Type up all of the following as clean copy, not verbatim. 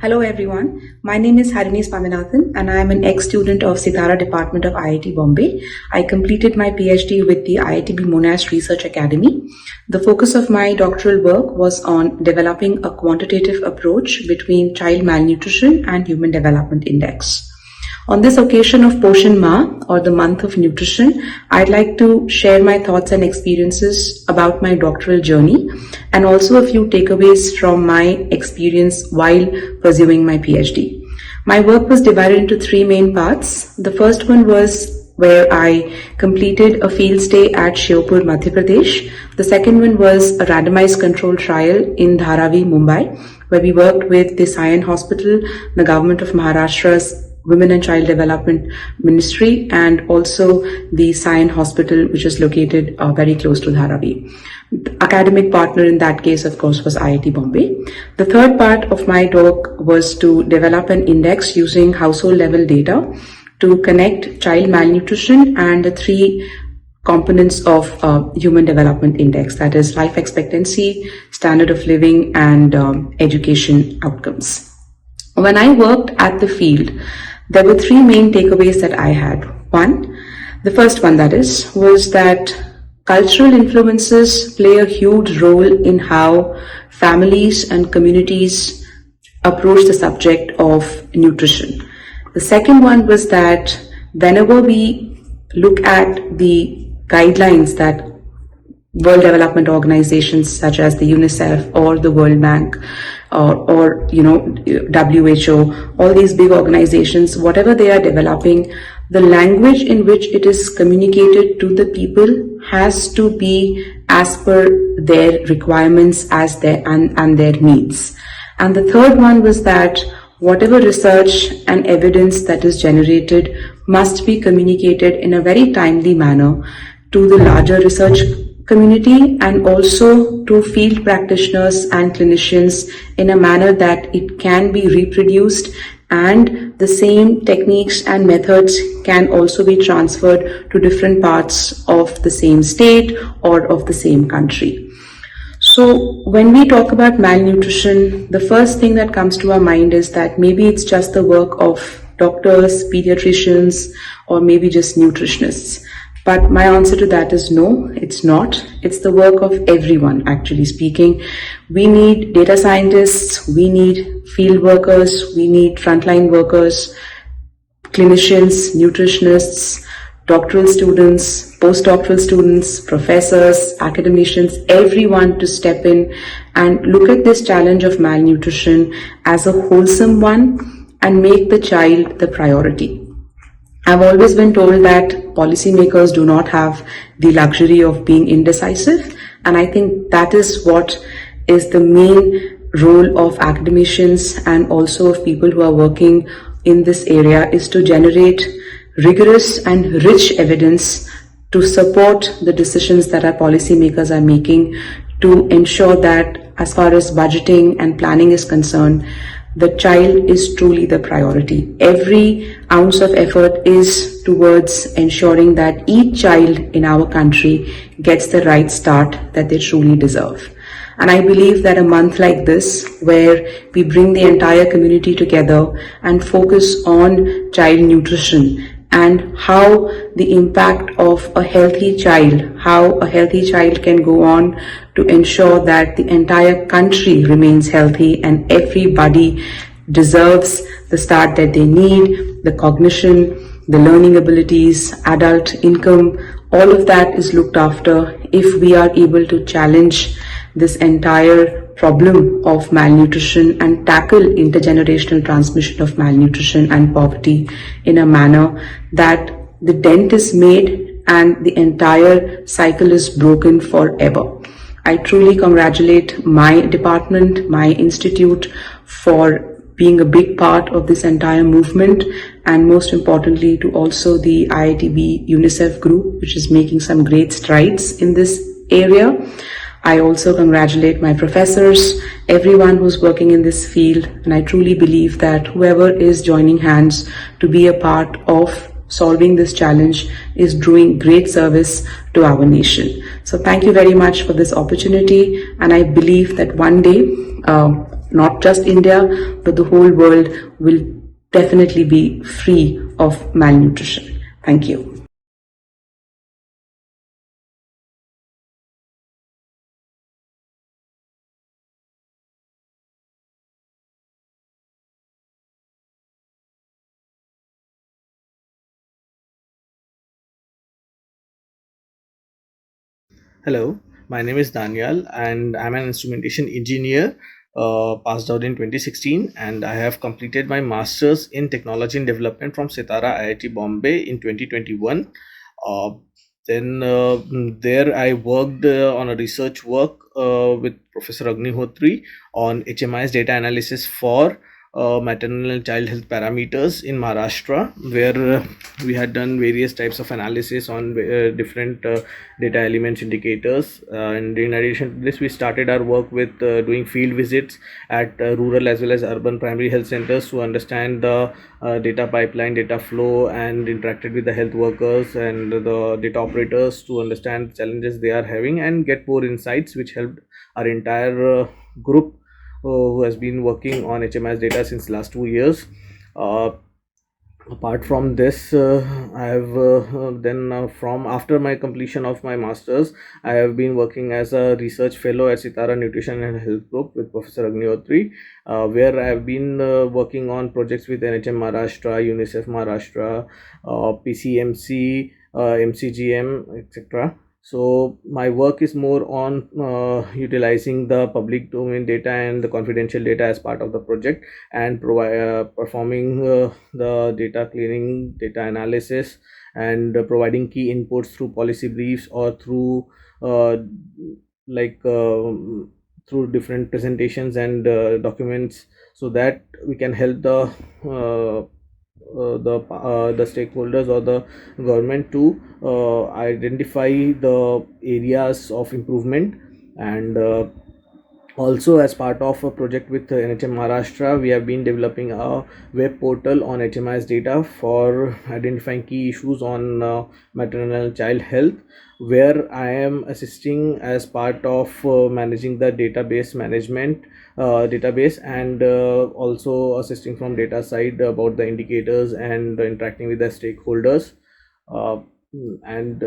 Hello everyone, my name is Harini Swaminathan and I am an ex-student of Sitara Department of IIT Bombay. I completed my PhD with the IITB Monash Research Academy. The focus of my doctoral work was on developing a quantitative approach between child malnutrition and Human Development Index. On this occasion of Poshan Maah, or the month of nutrition, I'd like to share my thoughts and experiences about my doctoral journey and also a few takeaways from my experience while pursuing my PhD. My work was divided into three main parts. The first one was where I completed a field stay at Shiopur, Madhya Pradesh. The second one was a randomized control trial in Dharavi, Mumbai, where we worked with the Sion Hospital, the government of Maharashtra's Women and Child Development Ministry, and also the Sion Hospital, which is located very close to Dharavi. The academic partner in that case, of course, was IIT Bombay. The third part of my work was to develop an index using household level data to connect child malnutrition and the three components of Human Development Index, that is life expectancy, standard of living, and education outcomes. When I worked at the field, there were three main takeaways that I had. The first one was that cultural influences play a huge role in how families and communities approach the subject of nutrition. The second one was that whenever we look at the guidelines that World Development Organizations such as the UNICEF or the World Bank or WHO, all these big organizations, whatever they are developing, the language in which it is communicated to the people has to be as per their requirements and their needs. And the third one was that whatever research and evidence that is generated must be communicated in a very timely manner to the larger research community and also to field practitioners and clinicians in a manner that it can be reproduced and the same techniques and methods can also be transferred to different parts of the same state or of the same country. So when we talk about malnutrition, the first thing that comes to our mind is that maybe it's just the work of doctors, pediatricians, or maybe just nutritionists. But my answer to that is no, it's not. It's the work of everyone, actually speaking. We need data scientists, we need field workers, we need frontline workers, clinicians, nutritionists, doctoral students, postdoctoral students, professors, academicians, everyone to step in and look at this challenge of malnutrition as a wholesome one and make the child the priority. I've always been told that policymakers do not have the luxury of being indecisive, and I think that is what is the main role of academicians and also of people who are working in this area, is to generate rigorous and rich evidence to support the decisions that our policymakers are making to ensure that as far as budgeting and planning is concerned, the child is truly the priority. Every ounce of effort is towards ensuring that each child in our country gets the right start that they truly deserve. And I believe that a month like this, where we bring the entire community together and focus on child nutrition and how the impact of a healthy child, how a healthy child can go on to ensure that the entire country remains healthy and everybody deserves the start that they need, the cognition, the learning abilities, adult income, all of that is looked after if we are able to challenge this entire problem of malnutrition and tackle intergenerational transmission of malnutrition and poverty in a manner that the dent is made and the entire cycle is broken forever. I truly congratulate my department, my institute for being a big part of this entire movement, and most importantly to also the IITB UNICEF group, which is making some great strides in this area. I also congratulate my professors, everyone who's working in this field, and I truly believe that whoever is joining hands to be a part of solving this challenge is doing great service to our nation. So thank you very much for this opportunity, and I believe that one day not just India, but the whole world will definitely be free of malnutrition. Thank you. Hello, my name is Danyal and I'm an instrumentation engineer, passed out in 2016, and I have completed my master's in technology and development from Sitara IIT Bombay in 2021. Uh, there I worked on a research work with Professor Agnihotri on HMI's data analysis for maternal and child health parameters in Maharashtra, where we had done various types of analysis on different data elements, indicators, and in addition to this, we started our work with doing field visits at rural as well as urban primary health centers to understand the data pipeline, data flow, and interacted with the health workers and the data operators to understand the challenges they are having and get more insights, which helped our entire group who has been working on HMIS data since last 2 years. Uh, Apart from this, I have then from after my completion of my masters, I have been working as a research fellow at Sitara Nutrition and Health Group with Professor Agnihotri, where I have been working on projects with NHM Maharashtra, UNICEF Maharashtra, PCMC, MCGM, etc. So my work is more on utilizing the public domain data and the confidential data as part of the project, and performing the data cleaning, data analysis, and providing key inputs through policy briefs or through uh, like through different presentations and documents, so that we can help the stakeholders or the government to identify the areas of improvement. And also, as part of a project with NHM Maharashtra, we have been developing a web portal on HMI's data for identifying key issues on maternal and child health, where I am assisting as part of managing the database management database, and also assisting from data side about the indicators and interacting with the stakeholders. uh, and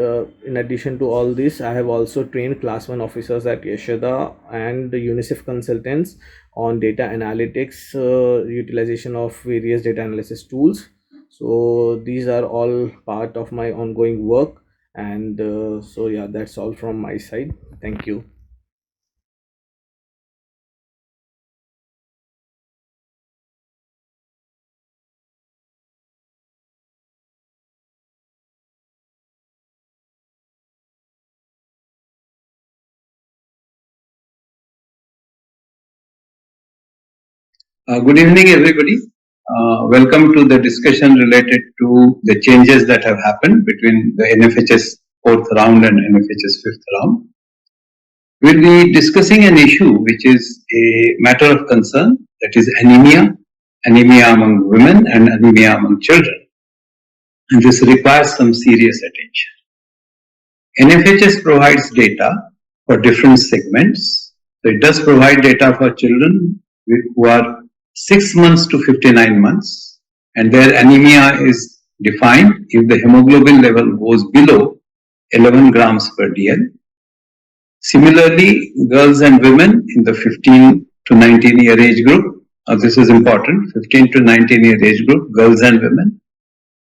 in addition to all this, I have also trained class 1 officers at Yashoda and the UNICEF consultants on data analytics, utilization of various data analysis tools. So these are all part of my ongoing work. And so yeah, that's all from my side. Thank you. Good evening, everybody. Welcome to the discussion related to the changes that have happened between the NFHS fourth round and NFHS fifth round. We'll be discussing an issue which is a matter of concern, that is anemia, anemia among women and anemia among children. And this requires some serious attention. NFHS provides data for different segments. So it does provide data for children who are 6 months to 59 months, and their anemia is defined if the hemoglobin level goes below 11 grams per dl. Similarly, girls and women in the 15 to 19-year age group, this is important, 15 to 19-year age group, girls and women.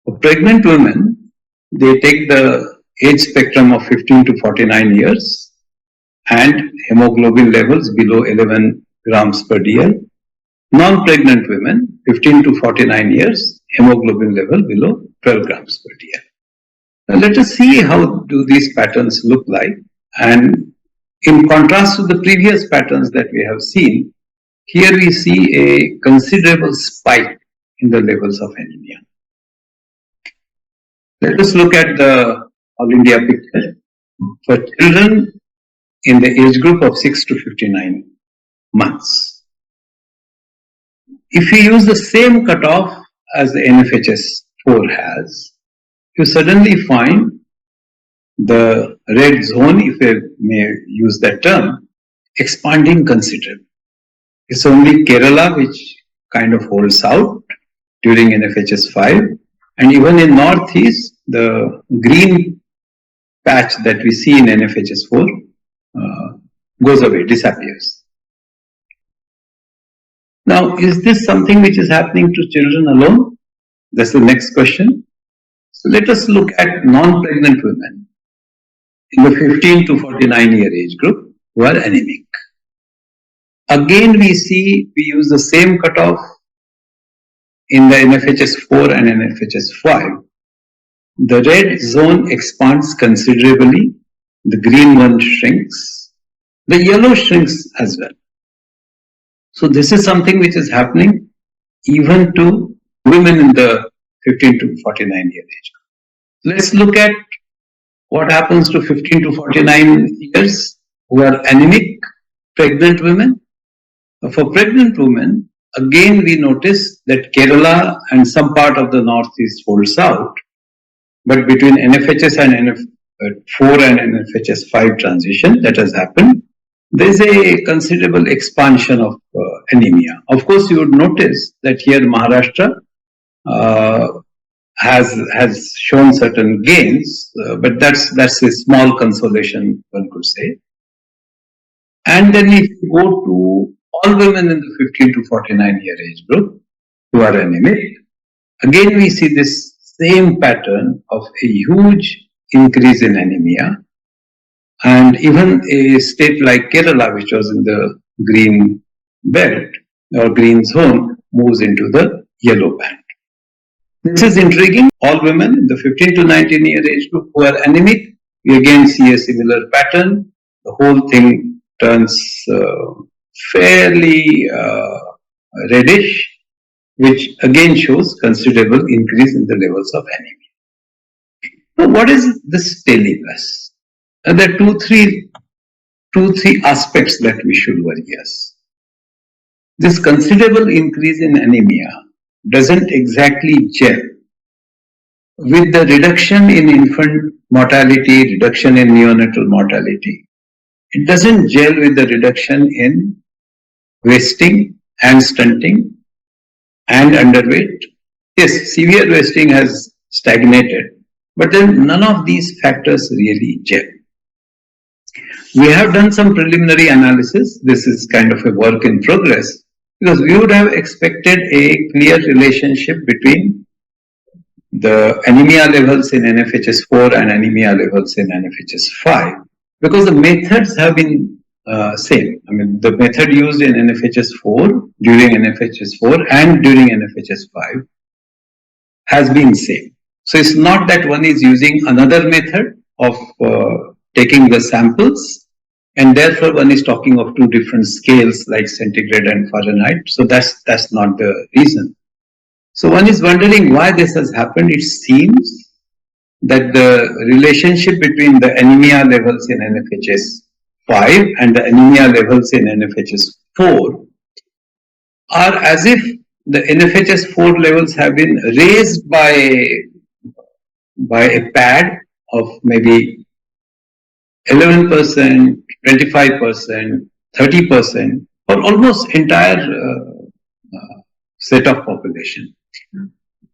For pregnant women, they take the age spectrum of 15 to 49 years and hemoglobin levels below 11 grams per dl. Non-pregnant women, 15 to 49 years, hemoglobin level below 12 grams per dl. Now let us see how do these patterns look like. And in contrast to the previous patterns that we have seen, here we see a considerable spike in the levels of anemia. Let us look at the All India picture. For children in the age group of 6 to 59 months, if you use the same cutoff as the NFHS 4 has, you suddenly find the red zone, if I may use that term, expanding considerably. It's only Kerala which kind of holds out during NFHS 5, and even in Northeast, the green patch that we see in NFHS 4 goes away, disappears. Now, is this something which is happening to children alone? That's the next question. So let us look at non-pregnant women in the 15 to 49 year age group who are anemic. Again, we use the same cutoff in the NFHS 4 and NFHS 5. The red zone expands considerably, the green one shrinks, the yellow shrinks as well. So this is something which is happening even to women in the 15 to 49 year age. Let's look at what happens to 15 to 49 years who are anemic pregnant women. For pregnant women, again we notice that Kerala and some part of the Northeast holds out, but between NFHS and NF4 and NFHS 5 transition that has happened, there is a considerable expansion of anemia. Of course, you would notice that here Maharashtra has shown certain gains, but that's a small consolation, one could say. And then if you go to all women in the 15 to 49 year age group who are anemic, again we see this same pattern of a huge increase in anemia, and even a state like Kerala, which was in the green belt or green zone, moves into the yellow band. This is intriguing. All women in the 15 to 19 year age group who are anemic, we again see a similar pattern. The whole thing turns fairly reddish, which again shows considerable increase in the levels of anemia. Now, what is this telling us? There are two, three aspects that we should worry us. This considerable increase in anemia doesn't exactly gel with the reduction in infant mortality, reduction in neonatal mortality. It doesn't gel with the reduction in wasting and stunting and underweight. Yes, severe wasting has stagnated, but then none of these factors really gel. We have done some preliminary analysis. This is kind of a work in progress, because we would have expected a clear relationship between the anemia levels in NFHS 4 and anemia levels in NFHS 5, because the methods have been same. I mean, the method used in NFHS 4 during NFHS 4 and during NFHS 5 has been same. So it's not that one is using another method of taking the samples, and therefore one is talking of two different scales like centigrade and Fahrenheit. So that's not the reason. So one is wondering why this has happened. It seems that the relationship between the anemia levels in NFHS 5 and the anemia levels in NFHS 4 are as if the NFHS 4 levels have been raised by a pad of maybe 11%, 25%, 30% for almost entire set of population.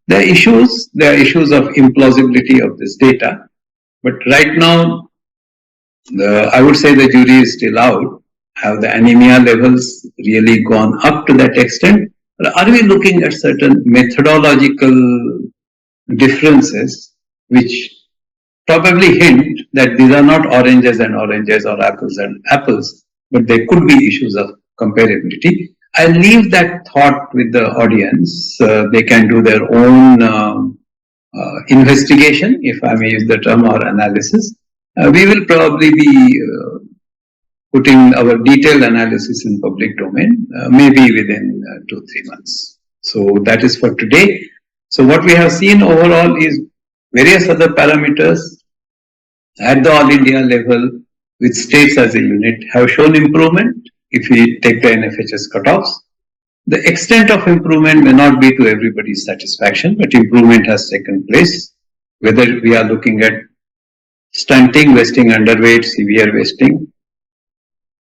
There are issues of implausibility of this data, but right now I would say the jury is still out. Have the anemia levels really gone up to that extent? Or are we looking at certain methodological differences which probably hint that these are not oranges and oranges or apples and apples, but there could be issues of comparability? I leave that thought with the audience. They can do their own investigation, if I may use the term, or analysis. We will probably be putting our detailed analysis in public domain, maybe within 2-3 months. So that is for today. So what we have seen overall is various other parameters at the all India level with states as a unit have shown improvement if we take the NFHS cutoffs. The extent of improvement may not be to everybody's satisfaction, but improvement has taken place, whether we are looking at stunting, wasting, underweight, severe wasting,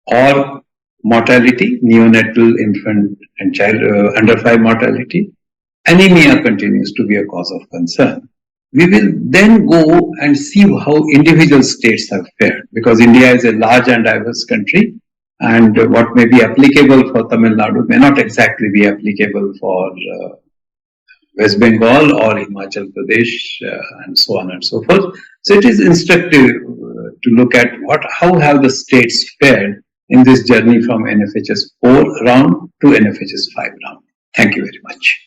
or mortality, neonatal, infant and child under 5 mortality. Anemia continues to be a cause of concern. We will then go and see how individual states have fared, because India is a large and diverse country, and what may be applicable for Tamil Nadu may not exactly be applicable for West Bengal or Himachal Pradesh, and so on and so forth. So it is instructive to look at how have the states fared in this journey from NFHS 4 round to NFHS 5 round. Thank you very much.